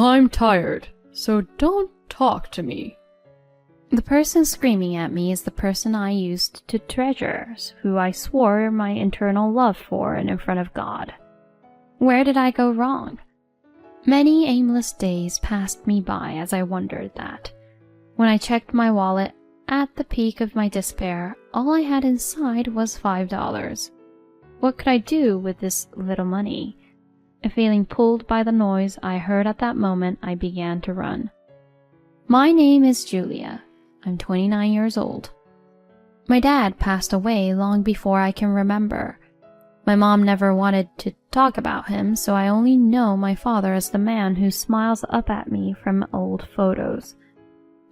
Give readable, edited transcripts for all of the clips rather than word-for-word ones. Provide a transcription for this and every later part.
I'm tired, so don't talk to me. The person screaming at me is the person I used to treasure, who I swore my eternal love for and in front of God. Where did I go wrong? Many aimless days passed me by as I wondered that. When I checked my wallet, at the peak of my despair, all I had inside was $5. What could I do with this little money? Feeling pulled by the noise I heard at that moment, I began to run. My name is Julia. I'm 29 years old. My dad passed away long before I can remember. My mom never wanted to talk about him, so I only know my father as the man who smiles up at me from old photos.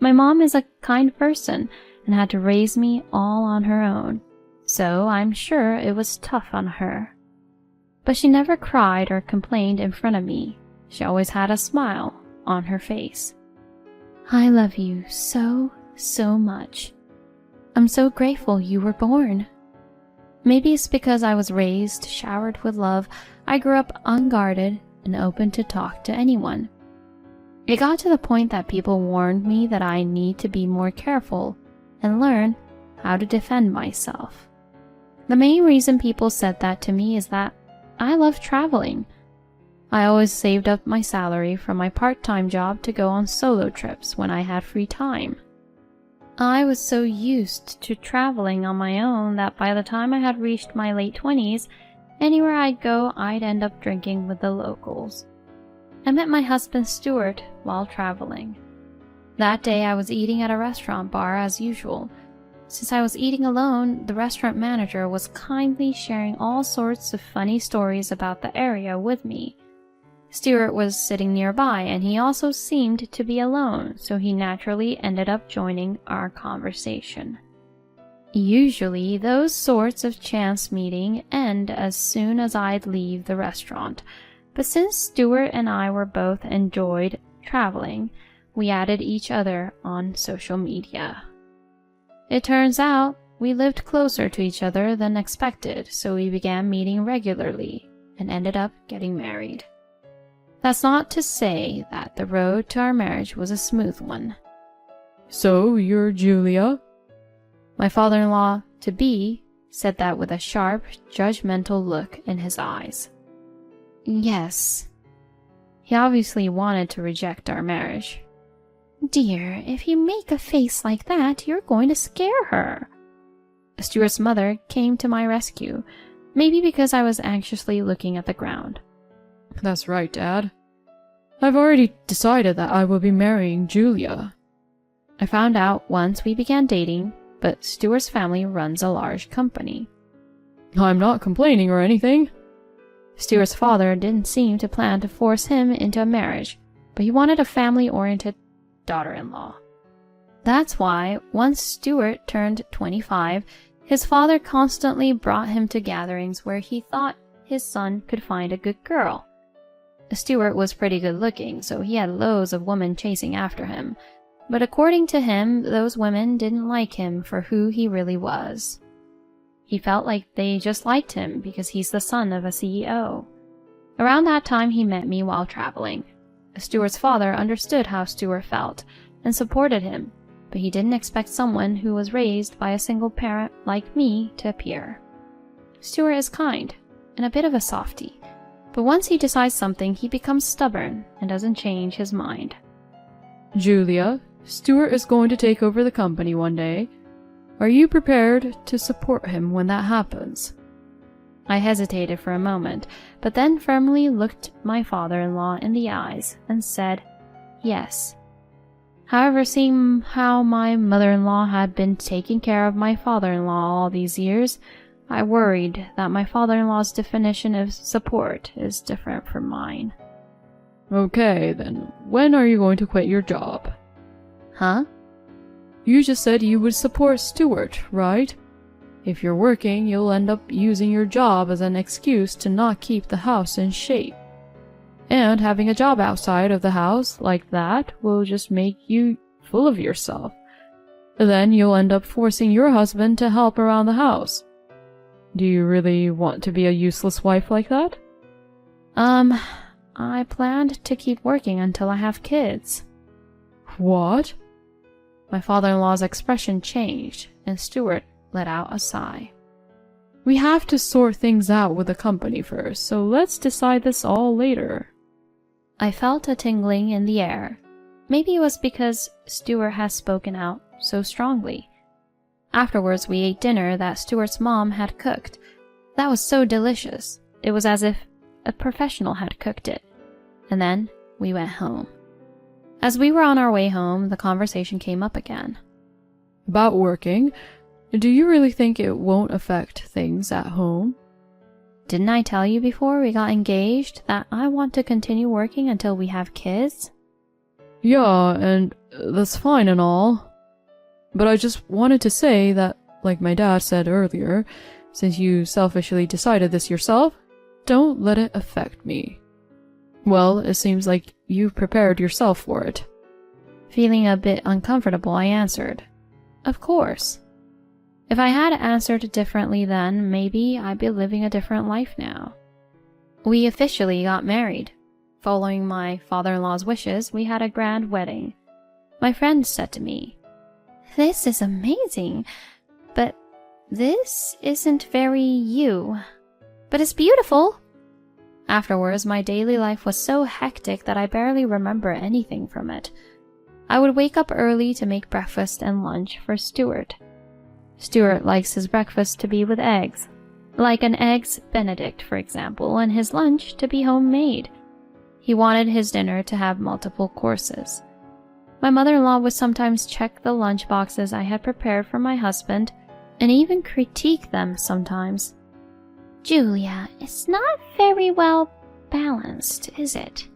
My mom is a kind person and had to raise me all on her own, so I'm sure it was tough on her. But she never cried or complained in front of me. She always had a smile on her face. I love you so much. I'm so grateful you were born. Maybe it's because I was raised, showered with love, I grew up unguarded and open to talk to anyone. It got to the point that people warned me that I need to be more careful and learn how to defend myself. The main reason people said that to me is that I love traveling. I always saved up my salary from my part-time job to go on solo trips when I had free time. I was so used to traveling on my own that by the time I had reached my late 20s, anywhere I'd go, I'd end up drinking with the locals. I met my husband Stuart while traveling. That day I was eating at a restaurant bar as usual. Since I was eating alone, the restaurant manager was kindly sharing all sorts of funny stories about the area with me. Stuart was sitting nearby, and he also seemed to be alone, so he naturally ended up joining our conversation. Usually, those sorts of chance meetings end as soon as I'd leave the restaurant, but since Stuart and I were both enjoyed traveling, we added each other on social media. It turns out we lived closer to each other than expected, so we began meeting regularly and ended up getting married. That's not to say that the road to our marriage was a smooth one. So you're Julia? My father-in-law-to-be said that with a sharp, judgmental look in his eyes. Yes. He obviously wanted to reject our marriage. Dear, if you make a face like that, you're going to scare her. Stuart's mother came to my rescue, maybe because I was anxiously looking at the ground. That's right, Dad. I've already decided that I will be marrying Julia. I found out once we began dating, but Stuart's family runs a large company. I'm not complaining or anything. Stuart's father didn't seem to plan to force him into a marriage, but he wanted a family-oriented daughter-in-law. That's why, once Stuart turned 25, his father constantly brought him to gatherings where he thought his son could find a good girl. Stuart was pretty good looking, so he had loads of women chasing after him, but according to him, those women didn't like him for who he really was. He felt like they just liked him because he's the son of a CEO. Around that time, he met me while traveling. Stuart's father understood how Stuart felt and supported him, but he didn't expect someone who was raised by a single parent like me to appear. Stuart is kind and a bit of a softie, but once he decides something, he becomes stubborn and doesn't change his mind. Julia, Stuart is going to take over the company one day. Are you prepared to support him when that happens? I hesitated for a moment, but then firmly looked my father-in-law in the eyes and said, yes. However, seeing how my mother-in-law had been taking care of my father-in-law all these years, I worried that my father-in-law's definition of support is different from mine. Okay, then when are you going to quit your job? Huh? You just said you would support Stuart, right? If you're working, you'll end up using your job as an excuse to not keep the house in shape. And having a job outside of the house like that will just make you full of yourself. Then you'll end up forcing your husband to help around the house. Do you really want to be a useless wife like that? I planned to keep working until I have kids. What? My father-in-law's expression changed, and Stuart let out a sigh. We have to sort things out with the company first, so let's decide this all later. I felt a tingling in the air. Maybe it was because Stuart had spoken out so strongly. Afterwards, we ate dinner that Stuart's mom had cooked. That was so delicious. It was as if a professional had cooked it. And then we went home. As we were on our way home, the conversation came up again. About working, do you really think it won't affect things at home? Didn't I tell you before we got engaged that I want to continue working until we have kids? Yeah, and that's fine and all. But I just wanted to say that, like my dad said earlier, since you selfishly decided this yourself, don't let it affect me. Well, it seems like you've prepared yourself for it. Feeling a bit uncomfortable, I answered, "Of course." If I had answered differently then, maybe I'd be living a different life now. We officially got married. Following my father-in-law's wishes, we had a grand wedding. My friend said to me, "This is amazing, but this isn't very you. But it's beautiful." Afterwards, my daily life was so hectic that I barely remember anything from it. I would wake up early to make breakfast and lunch for Stuart. Stuart likes his breakfast to be with eggs, like an Eggs Benedict, for example, and his lunch to be homemade. He wanted his dinner to have multiple courses. My mother-in-law would sometimes check the lunch boxes I had prepared for my husband, and even critique them sometimes. "Julia, it's not very well balanced, is it?"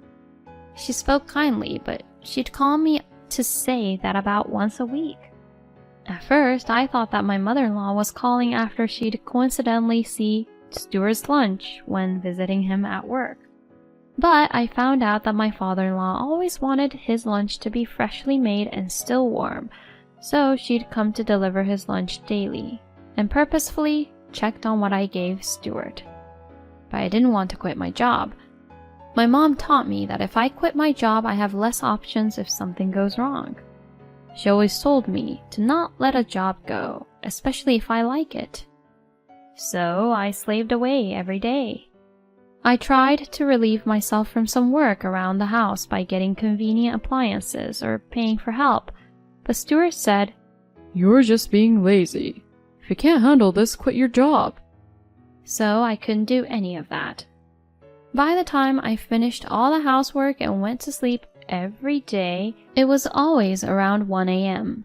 She spoke kindly, but she'd call me to say that about once a week. At first, I thought that my mother-in-law was calling after she'd coincidentally see Stuart's lunch when visiting him at work. But I found out that my father-in-law always wanted his lunch to be freshly made and still warm, so she'd come to deliver his lunch daily, and purposefully checked on what I gave Stuart. But I didn't want to quit my job. My mom taught me that if I quit my job, I have less options if something goes wrong. She always told me to not let a job go, especially if I like it. So I slaved away every day. I tried to relieve myself from some work around the house by getting convenient appliances or paying for help, but Stuart said, "You're just being lazy. If you can't handle this, quit your job." So I couldn't do any of that. By the time I finished all the housework and went to sleep every day, it was always around 1 a.m.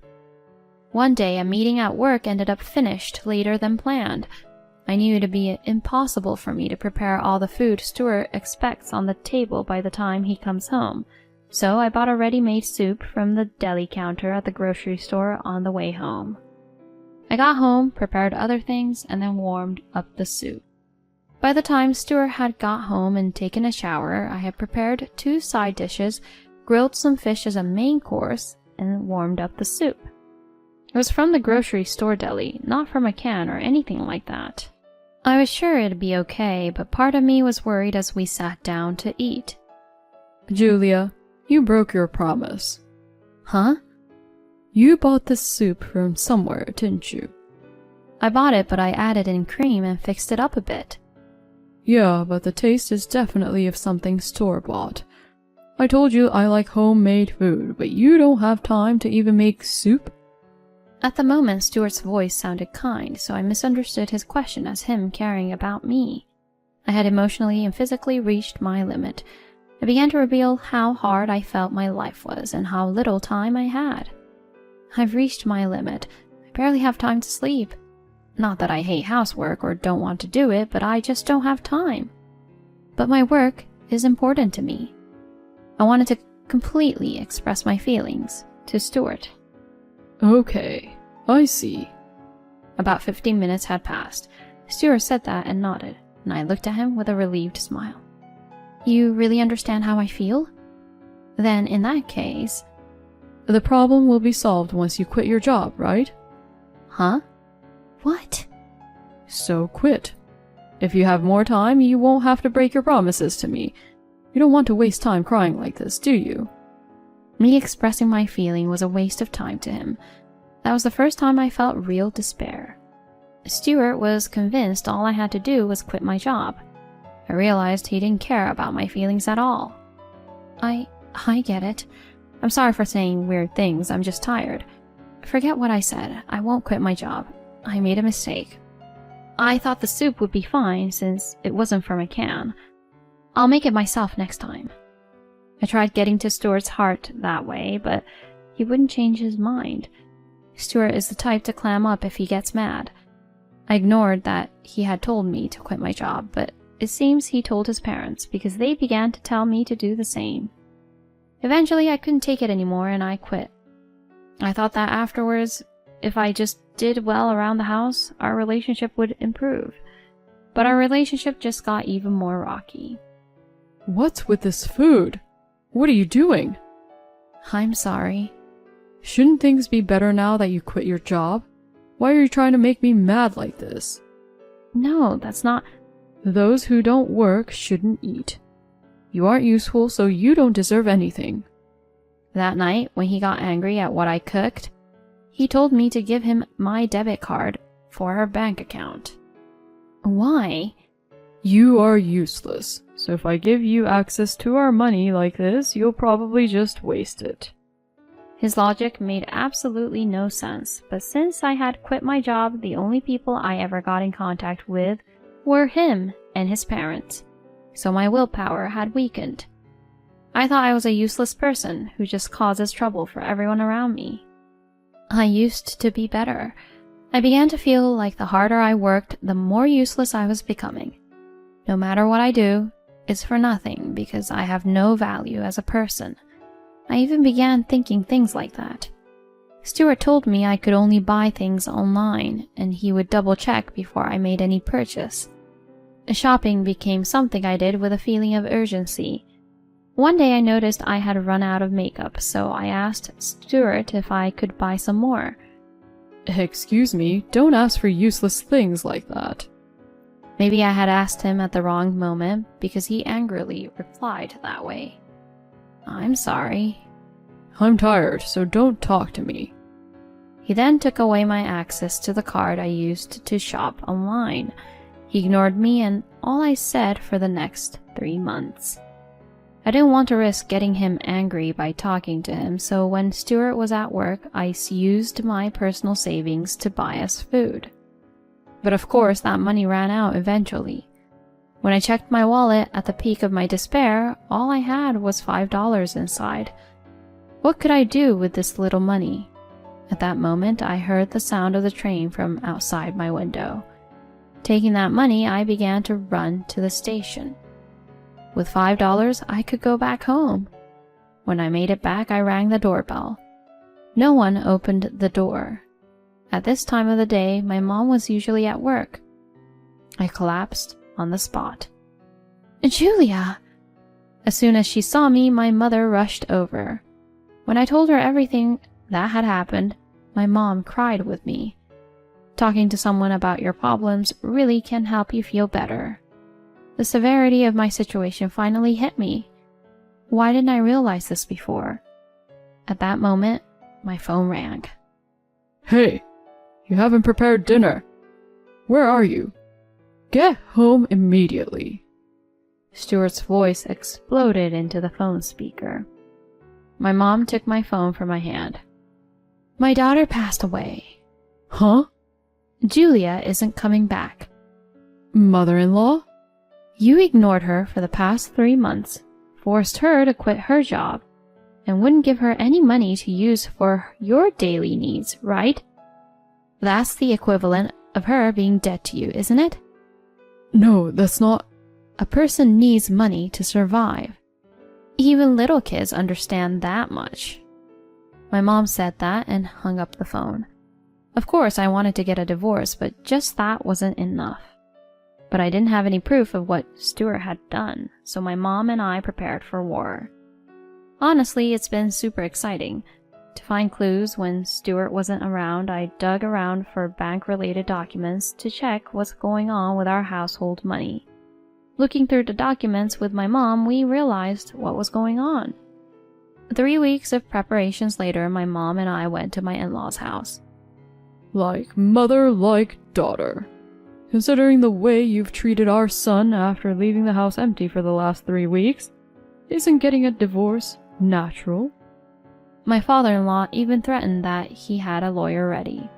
One day, a meeting at work ended up finished later than planned. I knew it'd be impossible for me to prepare all the food Stuart expects on the table by the time he comes home, so I bought a ready-made soup from the deli counter at the grocery store on the way home. I got home, prepared other things, and then warmed up the soup. By the time Stuart had got home and taken a shower, I had prepared 2 side dishes, grilled some fish as a main course, and warmed up the soup. It was from the grocery store deli, not from a can or anything like that. I was sure it'd be okay, but part of me was worried as we sat down to eat. "Julia, you broke your promise." "Huh?" "You bought this soup from somewhere, didn't you?" "I bought it, but I added in cream and fixed it up a bit." "Yeah, but the taste is definitely of something store-bought. I told you I like homemade food, but you don't have time to even make soup?" At the moment, Stuart's voice sounded kind, so I misunderstood his question as him caring about me. I had emotionally and physically reached my limit. I began to reveal how hard I felt my life was and how little time I had. "I've reached my limit. I barely have time to sleep. Not that I hate housework or don't want to do it, but I just don't have time. But my work is important to me." I wanted to completely express my feelings to Stuart. "Okay, I see." About 15 minutes had passed. Stuart said that and nodded, and I looked at him with a relieved smile. "You really understand how I feel? Then, in that case..." "The problem will be solved once you quit your job, right?" "Huh? What?" "So quit. If you have more time, you won't have to break your promises to me. You don't want to waste time crying like this, do you? Me expressing my feeling was a waste of time to him. That was the first time I felt real despair. Stuart was convinced all I had to do was quit my job. I realized he didn't care about my feelings at all. I get it. I'm sorry for saying weird things, I'm just tired. Forget what I said, I won't quit my job. I made a mistake. I thought the soup would be fine since it wasn't from a can. I'll make it myself next time. I tried getting to Stuart's heart that way, but he wouldn't change his mind. Stuart is the type to clam up if he gets mad. I ignored that he had told me to quit my job, but it seems he told his parents because they began to tell me to do the same. Eventually, I couldn't take it anymore and I quit. I thought that afterwards, if I just did well around the house, our relationship would improve. But our relationship just got even more rocky. What's with this food? What are you doing? I'm sorry. Shouldn't things be better now that you quit your job? Why are you trying to make me mad like this? No, that's not... Those who don't work shouldn't eat. You aren't useful, so you don't deserve anything. That night, when he got angry at what I cooked, he told me to give him my debit card for our bank account. Why? You are useless, so if I give you access to our money like this, you'll probably just waste it. His logic made absolutely no sense, but since I had quit my job, the only people I ever got in contact with were him and his parents, so my willpower had weakened. I thought I was a useless person who just causes trouble for everyone around me. I used to be better. I began to feel like the harder I worked, the more useless I was becoming. No matter what I do, it's for nothing because I have no value as a person. I even began thinking things like that. Stuart told me I could only buy things online, and he would double-check before I made any purchase. Shopping became something I did with a feeling of urgency. One day I noticed I had run out of makeup, so I asked Stuart if I could buy some more. Excuse me, don't ask for useless things like that. Maybe I had asked him at the wrong moment because he angrily replied that way. I'm sorry. I'm tired, so don't talk to me. He then took away my access to the card I used to shop online. He ignored me and all I said for the next 3 months. I didn't want to risk getting him angry by talking to him, so when Stuart was at work, I used my personal savings to buy us food. But of course, that money ran out eventually. When I checked my wallet at the peak of my despair, all I had was $5 inside. What could I do with this little money? At that moment, I heard the sound of the train from outside my window. Taking that money, I began to run to the station. With $5, I could go back home. When I made it back, I rang the doorbell. No one opened the door. At this time of the day, my mom was usually at work. I collapsed on the spot. Julia! As soon as she saw me, my mother rushed over. When I told her everything that had happened, my mom cried with me. Talking to someone about your problems really can help you feel better. The severity of my situation finally hit me. Why didn't I realize this before? At that moment, my phone rang. Hey, you haven't prepared dinner. Where are you? Get home immediately. Stuart's voice exploded into the phone speaker. My mom took my phone from my hand. My daughter passed away. Huh? Julia isn't coming back. Mother-in-law? You ignored her for the past 3 months, forced her to quit her job, and wouldn't give her any money to use for your daily needs, right? That's the equivalent of her being dead to you, isn't it? No, that's not... A person needs money to survive. Even little kids understand that much. My mom said that and hung up the phone. Of course, I wanted to get a divorce, but just that wasn't enough. But I didn't have any proof of what Stuart had done, so my mom and I prepared for war. Honestly, it's been super exciting. To find clues when Stuart wasn't around, I dug around for bank-related documents to check what's going on with our household money. Looking through the documents with my mom, we realized what was going on. 3 weeks of preparations later, my mom and I went to my in-laws' house. Like mother, like daughter. Considering the way you've treated our son after leaving the house empty for the last 3 weeks, isn't getting a divorce natural? My father-in-law even threatened that he had a lawyer ready.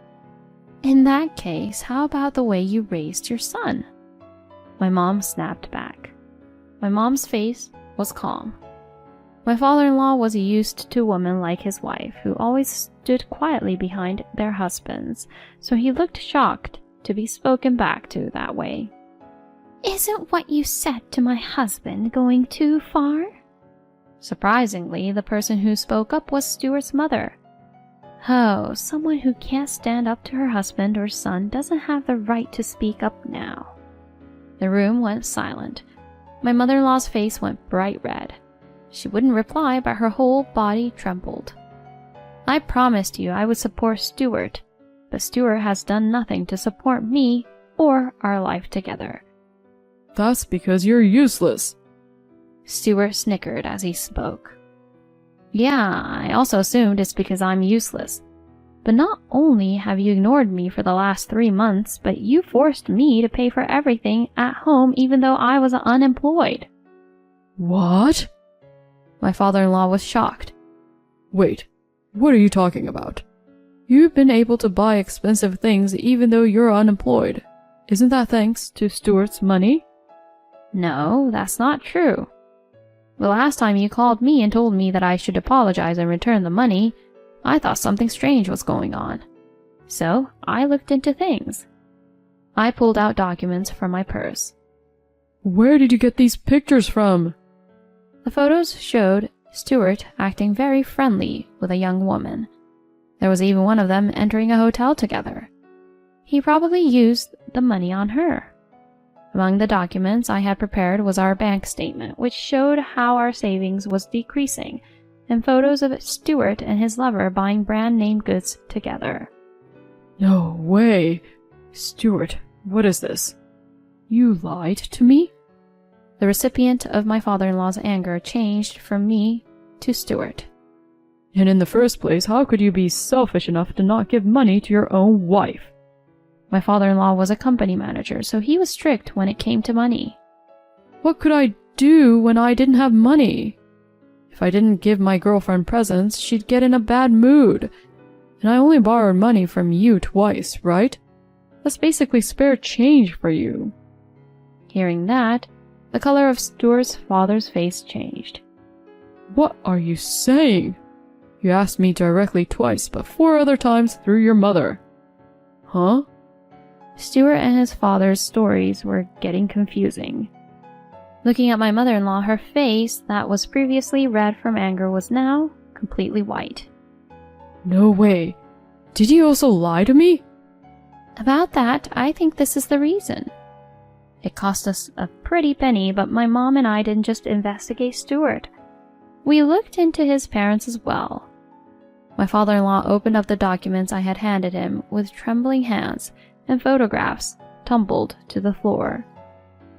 In that case, how about the way you raised your son? My mom snapped back. My mom's face was calm. My father-in-law was used to women like his wife, who always stood quietly behind their husbands, so he looked shocked to be spoken back to that way. Isn't what you said to my husband going too far? Surprisingly, the person who spoke up was Stuart's mother. Oh, someone who can't stand up to her husband or son doesn't have the right to speak up now. The room went silent. My mother-in-law's face went bright red. She wouldn't reply, but her whole body trembled. I promised you I would support Stuart, but Stuart has done nothing to support me or our life together. That's because you're useless. Stuart snickered as he spoke. Yeah, I also assumed it's because I'm useless. But not only have you ignored me for the last 3 months, but you forced me to pay for everything at home even though I was unemployed. What? My father-in-law was shocked. Wait, what are you talking about? You've been able to buy expensive things even though you're unemployed. Isn't that thanks to Stuart's money? No, that's not true. The last time you called me and told me that I should apologize and return the money, I thought something strange was going on. So I looked into things. I pulled out documents from my purse. Where did you get these pictures from? The photos showed Stuart acting very friendly with a young woman. There was even one of them entering a hotel together. He probably used the money on her. Among the documents I had prepared was our bank statement, which showed how our savings was decreasing, and photos of Stuart and his lover buying brand-name goods together. No way! Stuart, what is this? You lied to me? The recipient of my father-in-law's anger changed from me to Stuart. And in the first place, how could you be selfish enough to not give money to your own wife? My father-in-law was a company manager, so he was strict when it came to money. What could I do when I didn't have money? If I didn't give my girlfriend presents, she'd get in a bad mood. And I only borrowed money from you twice, right? That's basically spare change for you. Hearing that, the color of Stuart's father's face changed. What are you saying? You asked me directly twice, but 4 other times through your mother. Huh? Stuart and his father's stories were getting confusing. Looking at my mother-in-law, her face that was previously red from anger was now completely white. No way. Did you also lie to me? About that, I think this is the reason. It cost us a pretty penny, but my mom and I didn't just investigate Stuart. We looked into his parents as well. My father-in-law opened up the documents I had handed him with trembling hands, and photographs tumbled to the floor.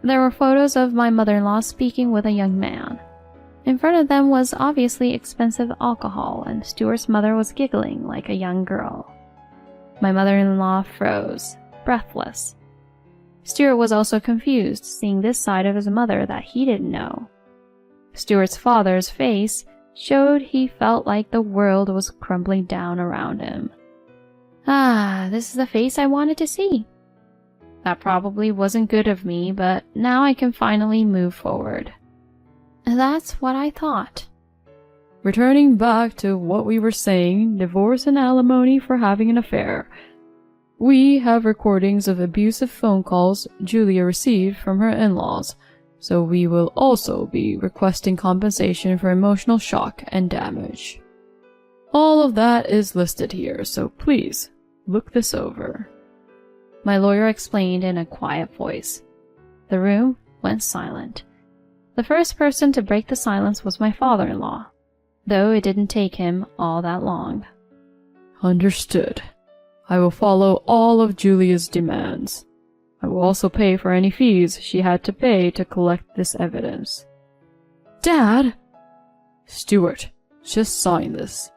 There were photos of my mother-in-law speaking with a young man. In front of them was obviously expensive alcohol, and Stuart's mother was giggling like a young girl. My mother-in-law froze, breathless. Stuart was also confused, seeing this side of his mother that he didn't know. Stuart's father's face showed he felt like the world was crumbling down around him. Ah, this is the face I wanted to see. That probably wasn't good of me, but now I can finally move forward. That's what I thought. Returning back to what we were saying, divorce and alimony for having an affair. We have recordings of abusive phone calls Julia received from her in-laws, so we will also be requesting compensation for emotional shock and damage. All of that is listed here, so please, look this over. My lawyer explained in a quiet voice. The room went silent. The first person to break the silence was my father-in-law, though it didn't take him all that long. Understood. I will follow all of Julia's demands. I will also pay for any fees she had to pay to collect this evidence." "Dad!" "Stuart, just sign this."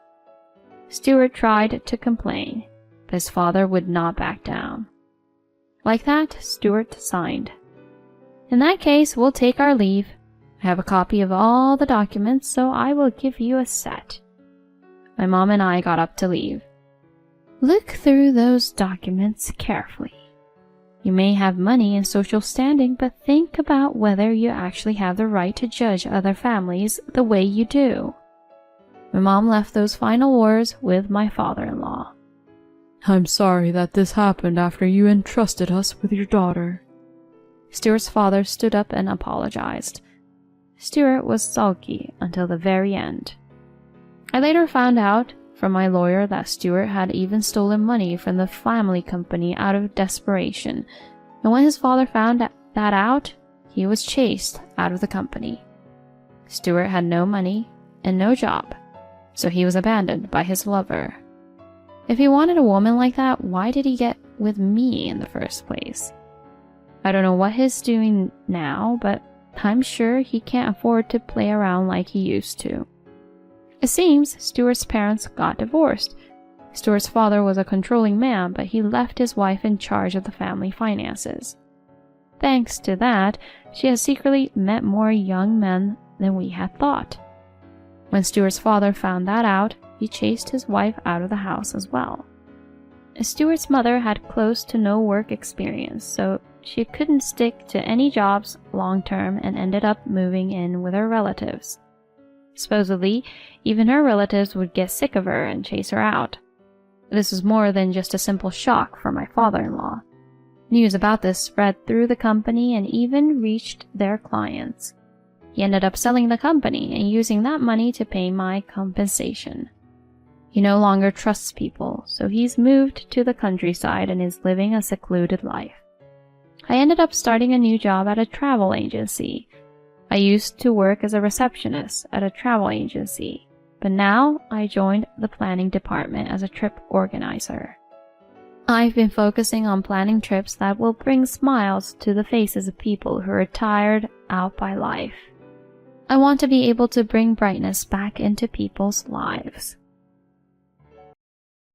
Stuart tried to complain, but his father would not back down. Like that, Stuart signed. "In that case, we'll take our leave. I have a copy of all the documents, so I will give you a set." My mom and I got up to leave. "Look through those documents carefully. You may have money and social standing, but think about whether you actually have the right to judge other families the way you do." My mom left those final words with my father-in-law. "I'm sorry that this happened after you entrusted us with your daughter." Stuart's father stood up and apologized. Stuart was sulky until the very end. I later found out from my lawyer that Stuart had even stolen money from the family company out of desperation, and when his father found that out, he was chased out of the company. Stuart had no money and no job, so he was abandoned by his lover. If he wanted a woman like that, why did he get with me in the first place? I don't know what he's doing now, but I'm sure he can't afford to play around like he used to. It seems Stuart's parents got divorced. Stuart's father was a controlling man, but he left his wife in charge of the family finances. Thanks to that, she has secretly met more young men than we had thought. When Stuart's father found that out, he chased his wife out of the house as well. Stuart's mother had close to no work experience, so she couldn't stick to any jobs long term and ended up moving in with her relatives. Supposedly, even her relatives would get sick of her and chase her out. This was more than just a simple shock for my father-in-law. News about this spread through the company and even reached their clients. He ended up selling the company and using that money to pay my compensation. He no longer trusts people, so he's moved to the countryside and is living a secluded life. I ended up starting a new job at a travel agency. I used to work as a receptionist at a travel agency, but now I joined the planning department as a trip organizer. I've been focusing on planning trips that will bring smiles to the faces of people who are tired out by life. I want to be able to bring brightness back into people's lives.